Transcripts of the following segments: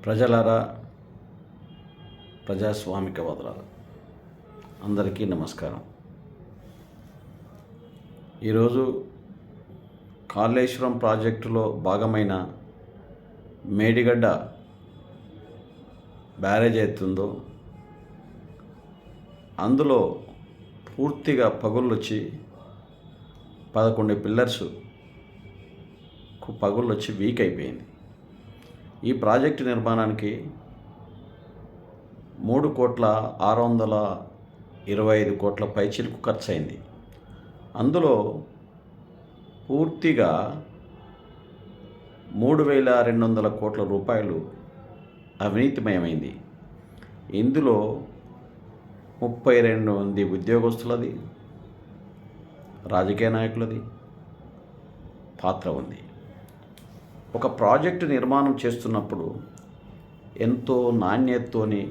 ప్రజలారా, ప్రజాస్వామికవాదులారా, అందరికీ నమస్కారం. ఈరోజు కాళేశ్వరం ప్రాజెక్టులో భాగమైన మేడిగడ్డ బ్యారేజ్ అవుతుందో అందులో పూర్తిగా పగుళ్ళొచ్చి 11 పిల్లర్స్ పగుళ్ళొచ్చి వీక్ అయిపోయింది. ఈ ప్రాజెక్టు నిర్మాణానికి 3,625 కోట్ల పైచిలుకు ఖర్చు అయింది. అందులో పూర్తిగా 3,200 కోట్ల రూపాయలు అవినీతిమయమైంది. ఇందులో 32 మంది ఉద్యోగస్తులది, రాజకీయ నాయకులది పాత్ర ఉంది. ఒక ప్రాజెక్టు నిర్మాణం చేస్తున్నప్పుడు ఎంతో నాణ్యతతోని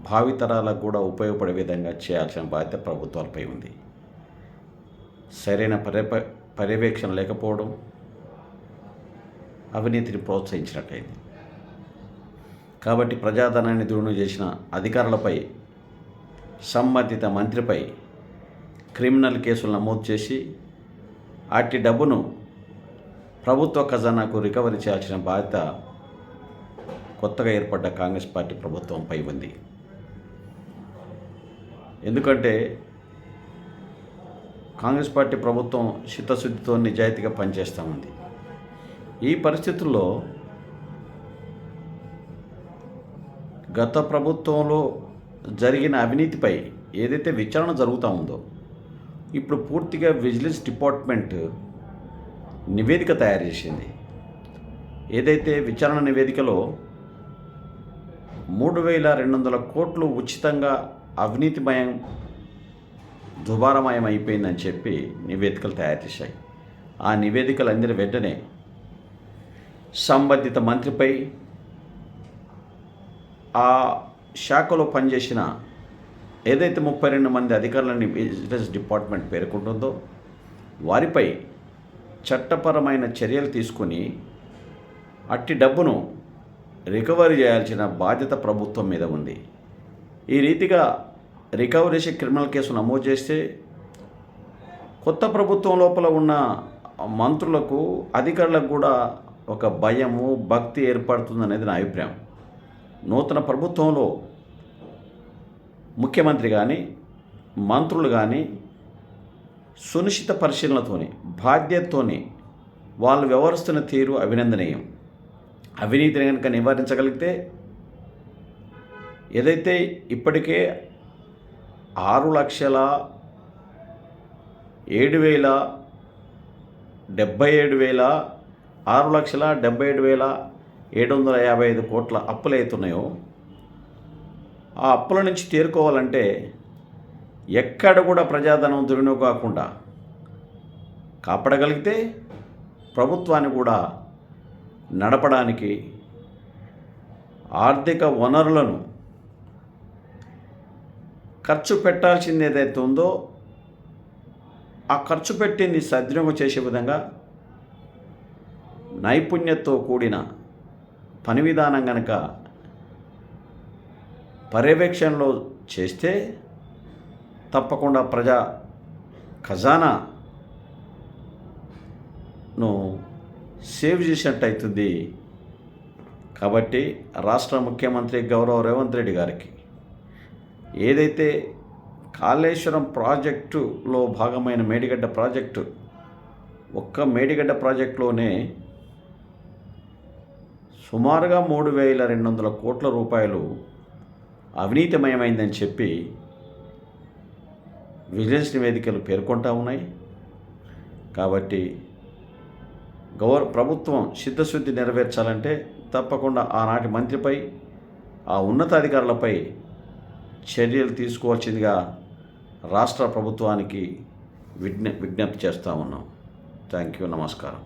భావితరాలకు కూడా ఉపయోగపడే విధంగా చేయాల్సిన బాధ్యత ప్రభుత్వాలపై ఉంది. సరైన పర్యవేక్షణ లేకపోవడం అవినీతిని ప్రోత్సహించినట్లయింది. కాబట్టి ప్రజాధనాన్ని దుర్వినియోగం చేసిన అధికారులపై, సంబంధిత మంత్రిపై క్రిమినల్ కేసులు నమోదు చేసి అట్టి డబ్బును ప్రభుత్వ ఖజానాకు రికవరీ చేయాల్సిన బాధ్యత కొత్తగా ఏర్పడ్డ కాంగ్రెస్ పార్టీ ప్రభుత్వంపై ఉంది. ఎందుకంటే కాంగ్రెస్ పార్టీ ప్రభుత్వం చిత్తశుద్ధితో నిజాయితీగా పనిచేస్తూ ఉంది. ఈ పరిస్థితుల్లో గత ప్రభుత్వంలో జరిగిన అవినీతిపై ఏదైతే విచారణ జరుగుతూ ఉందో, ఇప్పుడు పూర్తిగా విజిలెన్స్ డిపార్ట్మెంట్ నివేదిక తయారు చేసింది. ఏదైతే విచారణ నివేదికలో 3,200 కోట్లు ఉచితంగా అవినీతిమయం, దుబారమయం అయిపోయిందని చెప్పి నివేదికలు తయారు చేశాయి. ఆ నివేదికలు అందిన వెంటనే సంబంధిత మంత్రిపై, ఆ శాఖలో పనిచేసిన ఏదైతే 32 మంది అధికారులని విజిలెన్స్ డిపార్ట్మెంట్ పేర్కొంటుందో వారిపై చట్టపరమైన చర్యలు తీసుకుని అట్టి డబ్బును రికవరీ చేయాల్సిన బాధ్యత ప్రభుత్వం మీద ఉంది. ఈ రీతిగా రికవరీ చేసి క్రిమినల్ కేసు నమోదు చేస్తే కొత్త ప్రభుత్వం లోపల ఉన్న మంత్రులకు, అధికారులకు కూడా ఒక భయము, భక్తి ఏర్పడుతుందనేది నా అభిప్రాయం. నూతన ప్రభుత్వంలో ముఖ్యమంత్రి కానీ, మంత్రులు కానీ సునిశ్చిత పరిశీలనతోని, బాధ్యతతోని వాళ్ళు వ్యవహరిస్తున్న తీరు అభినందనీయం. అవినీతిని కనుక నివారించగలిగితే ఏదైతే ఇప్పటికే 6,77,755 కోట్ల అప్పులు అవుతున్నాయో, ఆ అప్పుల నుంచి తేరుకోవాలంటే ఎక్కడ కూడా ప్రజాధనం దుర్వినియోగం కాకుండా కాపాడగలిగితే ప్రభుత్వాన్ని కూడా నడపడానికి ఆర్థిక వనరులను ఖర్చు పెట్టాల్సింది ఏదైతే ఉందో ఆ ఖర్చు పెట్టింది సద్వినియోగం చేసే విధంగా నైపుణ్యతతో కూడిన పని విధానం కనుక పర్యవేక్షణలో చేస్తే తప్పకుండా ప్రజా ఖజానాను సేవ్ చేసినట్టు అవుతుంది. కాబట్టి రాష్ట్ర ముఖ్యమంత్రి గౌరవ రేవంత్ రెడ్డి గారికి ఏదైతే కాళేశ్వరం ప్రాజెక్టులో భాగమైన మేడిగడ్డ ప్రాజెక్టు, ఒక్క మేడిగడ్డ ప్రాజెక్టులోనే సుమారుగా 3,200 కోట్ల రూపాయలు అవినీతిమయమైందని చెప్పి విజిలెన్స్ నివేదికలు పేర్కొంటూ ఉన్నాయి. కాబట్టి ప్రభుత్వం చిత్తశుద్ధి నెరవేర్చాలంటే తప్పకుండా ఆనాటి మంత్రిపై, ఆ ఉన్నతాధికారులపై చర్యలు తీసుకోవాల్సిందిగా రాష్ట్ర ప్రభుత్వానికి విజ్ఞప్తి చేస్తూ ఉన్నాం. Thank you. నమస్కారం.